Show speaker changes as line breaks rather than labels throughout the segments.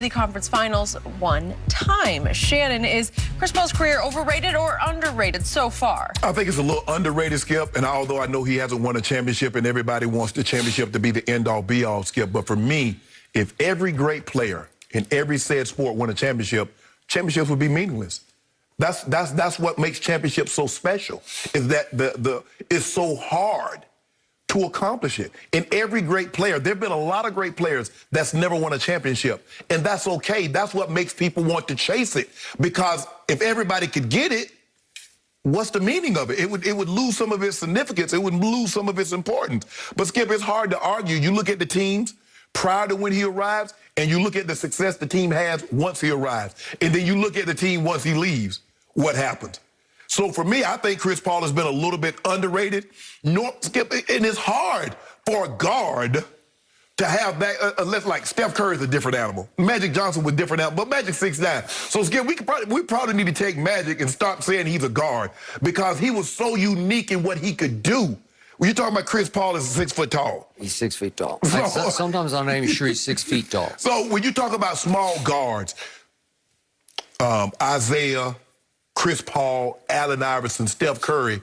The conference finals one time. Shannon, is Chris Paul's career overrated or underrated so far?
I think it's a little underrated, Skip, and although I know he hasn't won a championship and everybody wants the championship to be the end-all, be-all, Skip, but for me, if every great player in every said sport won a championship, championships would be meaningless. That's what makes championships so special, is that it's so hard to accomplish it. In every great player, there have been a lot of great players that's never won a championship, and that's okay. That's what makes people want to chase it, because if everybody could get it, what's the meaning of it? It would lose some of its significance. It would lose some of its importance. But Skip, it's hard to argue. You look at the teams prior to when he arrives, and you look at the success the team has once he arrives, and then you look at the team once he leaves. What happens? So for me, I think Chris Paul has been a little bit underrated. Skip, and it's hard for a guard to have that, unless like Steph Curry is a different animal. Magic Johnson was different animal, but Magic 6'9". So Skip, we probably need to take Magic and stop saying he's a guard, because he was so unique in what he could do. When you're talking about Chris Paul is 6 foot tall.
He's 6 feet tall. Sometimes I'm not even sure he's 6 feet tall.
So when you talk about small guards, Isaiah, Chris Paul, Allen Iverson, Steph Curry,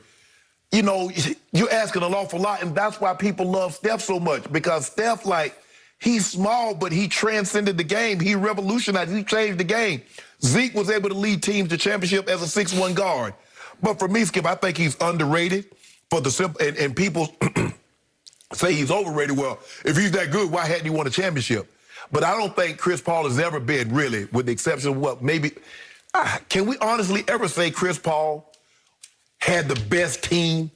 you know, you're asking an awful lot, and that's why people love Steph so much, because Steph, like, he's small, but he transcended the game. He revolutionized, he changed the game. Zeke was able to lead teams to championship as a 6'1" guard. But for me, Skip, I think he's underrated for the simple, and people say he's overrated. Well, if he's that good, why hadn't he won a championship? But I don't think Chris Paul has ever been, really, with the exception of what maybe... Can we honestly ever say Chris Paul had the best team,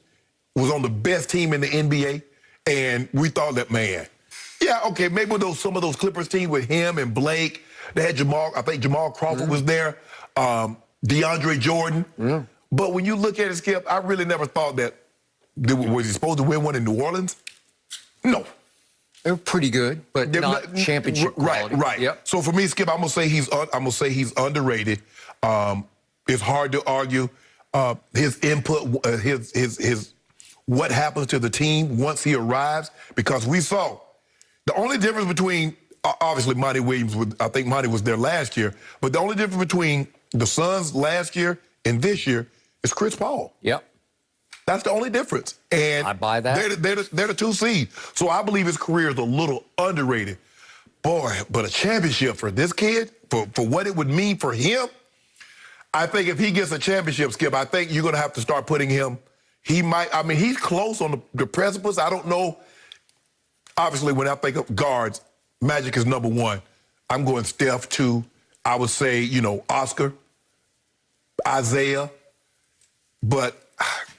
was on the best team in the NBA, and we thought that, man, yeah, okay, maybe some of those Clippers teams with him and Blake, they had I think Jamal Crawford was there, DeAndre Jordan. But when you look at it, Skip, I really never thought that, was he supposed to win one in New Orleans? No.
They're pretty good, but not championship quality.
Right.
Yep.
So for me, Skip, I'm gonna say he's underrated. It's hard to argue his input, his what happens to the team once he arrives, because we saw the only difference between obviously Monty Williams. I think Monty was there last year, but the only difference between the Suns last year and this year is Chris Paul.
Yep.
That's the only difference. And
I buy that.
They're the 2 seed. So I believe his career is a little underrated. Boy, but a championship for this kid, for what it would mean for him, I think if he gets a championship, Skip, I think you're going to have to start putting him, he's close on the precipice. I don't know. Obviously, when I think of guards, Magic is number 1. I'm going Steph 2. I would say, Oscar, Isaiah, but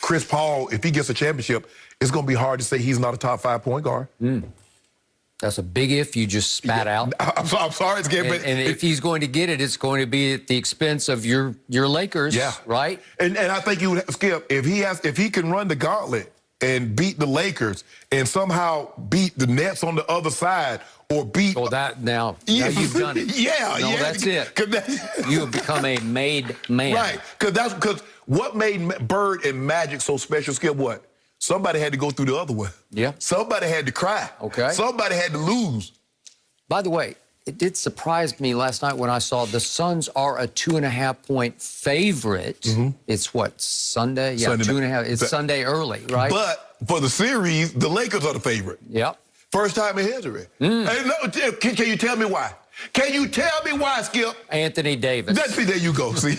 Chris Paul, if he gets a championship, it's going to be hard to say he's not a top 5 point guard.
That's a big if you just spat out.
I'm sorry, it's getting.
And if he's going to get it, it's going to be at the expense of your Lakers, right?
And I think you would, Skip, if he can run the gauntlet and beat the Lakers and somehow beat the Nets on the other side, or beat.
Well, now you've done it. That's it. You have become a made man.
Right, because what made Bird and Magic so special, Skip, what? Somebody had to go through the other one.
Yeah.
Somebody had to cry.
Okay.
Somebody had to lose.
By the way, it did surprise me last night when I saw the Suns are a 2.5-point favorite. It's what, Sunday? Yeah,
Sunday.
2.5. It's Sunday early, right?
But for the series, the Lakers are the favorite.
Yep.
First time in history. Hey, no, can you tell me why? Can you tell me why, Skip?
Anthony Davis.
There you go, see?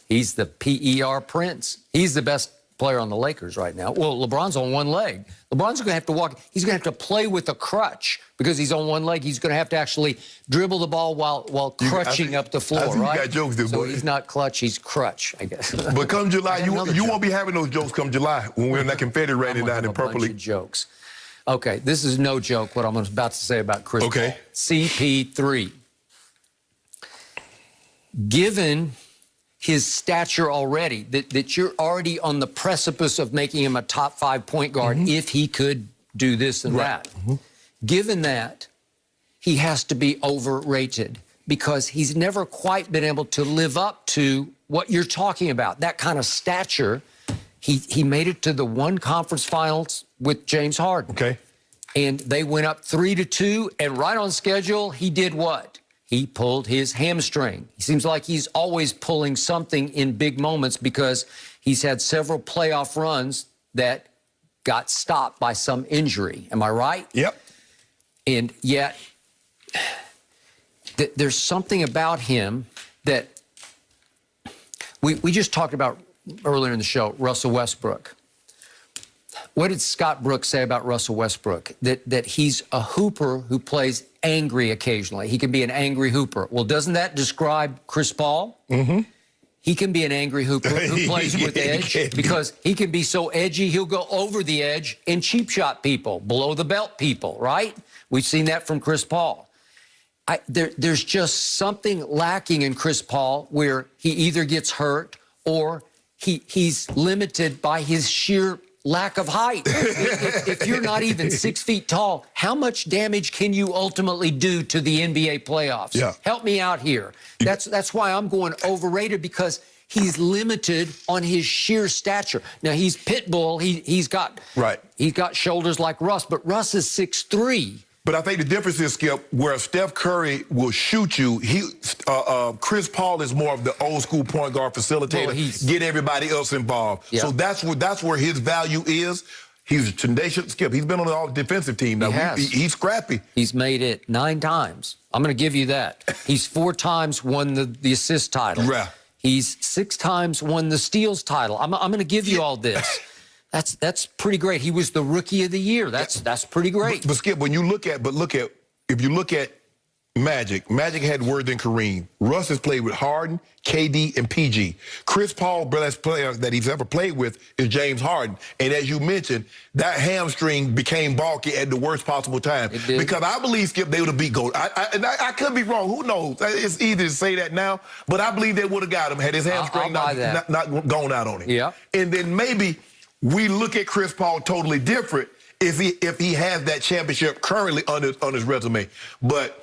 He's the PER Prince. He's the best player on the Lakers right now. Well, LeBron's on one leg. LeBron's going to have to walk. He's going to have to play with a crutch because he's on one leg. He's going to have to actually dribble the ball while crutching up the floor, right?
You got jokes there,
so
boy.
He's not clutch, he's crutch, I guess.
But come July, you won't be having those jokes come July when we're in that confetti raining down in Purple League.
Jokes. Okay, this is no joke what I'm about to say about Chris Paul. CP3. Given his stature already, that you're already on the precipice of making him a top 5 point guard if he could do this and that. Given that, he has to be overrated because he's never quite been able to live up to what you're talking about, that kind of stature. He made it to the one conference finals with James Harden.
Okay.
And they went up 3-2, and right on schedule, he did what? He pulled his hamstring. He seems like he's always pulling something in big moments because he's had several playoff runs that got stopped by some injury. Am I right?
Yep.
And yet, there's something about him that we just talked about earlier in the show, Russell Westbrook. What did Scott Brooks say about Russell Westbrook? That he's a hooper who plays angry occasionally. He can be an angry hooper. Well, doesn't that describe Chris Paul? Mm-hmm. He can be an angry hooper who plays with edge because he can be so edgy, he'll go over the edge and cheap shot people, below the belt people, right? We've seen that from Chris Paul. There's just something lacking in Chris Paul where he either gets hurt or he's limited by his sheer lack of height. If you're not even 6 feet tall, how much damage can you ultimately do to the NBA playoffs?
Yeah.
Help me out here. That's why I'm going overrated, because he's limited on his sheer stature. Now, he's Pitbull. He's got shoulders like Russ, but Russ is 6'3".
But I think the difference is, Skip, where Steph Curry will shoot you, Chris Paul is more of the old school point guard facilitator, get everybody else involved. Yeah. So that's where his value is. He's a tenacious, Skip. He's been on the all-defensive team now. He's scrappy.
He's made it 9 times. I'm going to give you that. He's 4 times won the assist title.
Yeah.
He's 6 times won the steals title. I'm going to give you all this. That's pretty great. He was the rookie of the year. That's pretty great.
But Skip, when you look at, if you look at Magic had Word than Kareem. Russ has played with Harden, KD, and PG. Chris Paul, best player that he's ever played with is James Harden. And as you mentioned, that hamstring became bulky at the worst possible time.
It did.
Because I believe, Skip, they would have beat Gold. I could be wrong. Who knows? It's easy to say that now, but I believe they would have got him had his hamstring not gone out on him.
Yeah.
And then maybe we look at Chris Paul totally different if he has that championship currently on his resume. But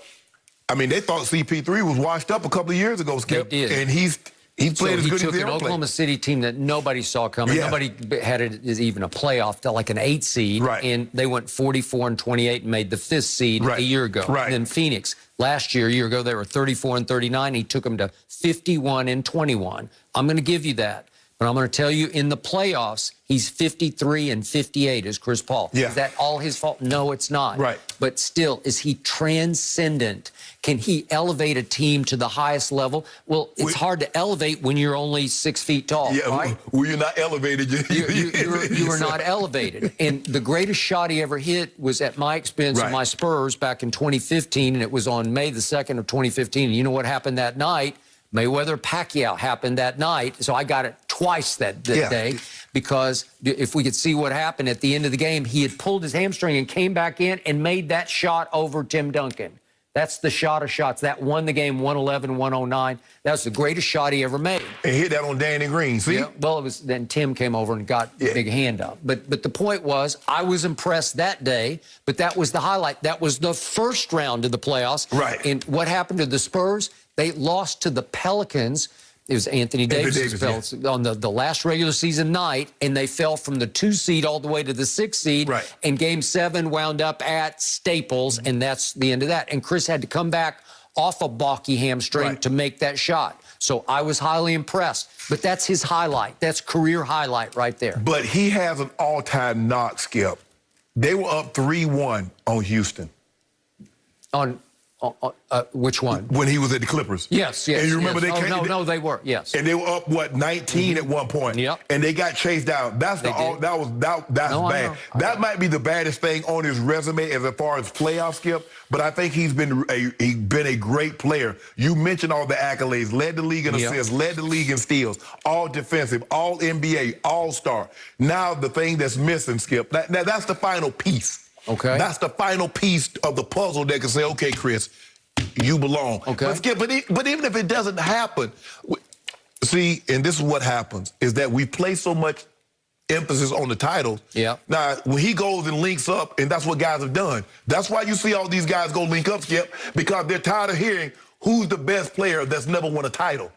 I mean, they thought CP3 was washed up a couple of years ago, Skip.
They did.
And he's played as good as he ever played.
He took an Oklahoma City team that nobody saw coming. Yeah. Nobody had it as even a playoff, to like an 8 seed.
Right.
And they went 44-28 and made the 5th seed a year ago.
Right.
And then Phoenix, last year, a year ago, they were 34-39. He took them to 51-21. I'm going to give you that. But I'm going to tell you, in the playoffs, he's 53-58 as Chris Paul.
Yeah.
Is that all his fault? No, it's not.
Right.
But still, is he transcendent? Can he elevate a team to the highest level? Well, it's hard to elevate when you're only 6 feet tall, right?
Well, you're not elevated.
You are not elevated. And the greatest shot he ever hit was at my expense in my Spurs back in 2015, and it was on May the 2nd of 2015. And you know what happened that night? Mayweather-Pacquiao happened that night, so I got it twice that day, because if we could see what happened at the end of the game, he had pulled his hamstring and came back in and made that shot over Tim Duncan. That's the shot of shots. That won the game 111-109. That was the greatest shot he ever made.
And hit that on Danny Green, see?
Yeah, well, it was then Tim came over and got the big hand up. But the point was, I was impressed that day, but that was the highlight. That was the first round of the playoffs.
Right.
And what happened to the Spurs? They lost to the Pelicans. It was Anthony Davis on the last regular season night, and they fell from the 2 seed all the way to the 6 seed.
Right.
And Game 7 wound up at Staples, and that's the end of that. And Chris had to come back off a balky hamstring to make that shot. So I was highly impressed. But that's his highlight. That's career highlight right there.
But he has an all-time knock, Skip. They were up 3-1 on Houston.
On which one?
When he was at the Clippers.
Yes.
And you remember
they came? No, they were. Yes.
And they were up 19 at one point.
Yep.
And they got chased down. That's bad. That might be the baddest thing on his resume as far as playoff, Skip. But I think he's been a great player. You mentioned all the accolades. Led the league in assists, led the league in steals, all defensive, all NBA, all-star. Now the thing that's missing, Skip, that's the final piece.
Okay.
That's the final piece of the puzzle that can say, okay, Chris, you belong.
Okay.
But even if it doesn't happen, see, and this is what happens, is that we place so much emphasis on the titles.
Yeah.
Now, when he goes and links up, and that's what guys have done. That's why you see all these guys go link up, Skip, because they're tired of hearing who's the best player that's never won a title.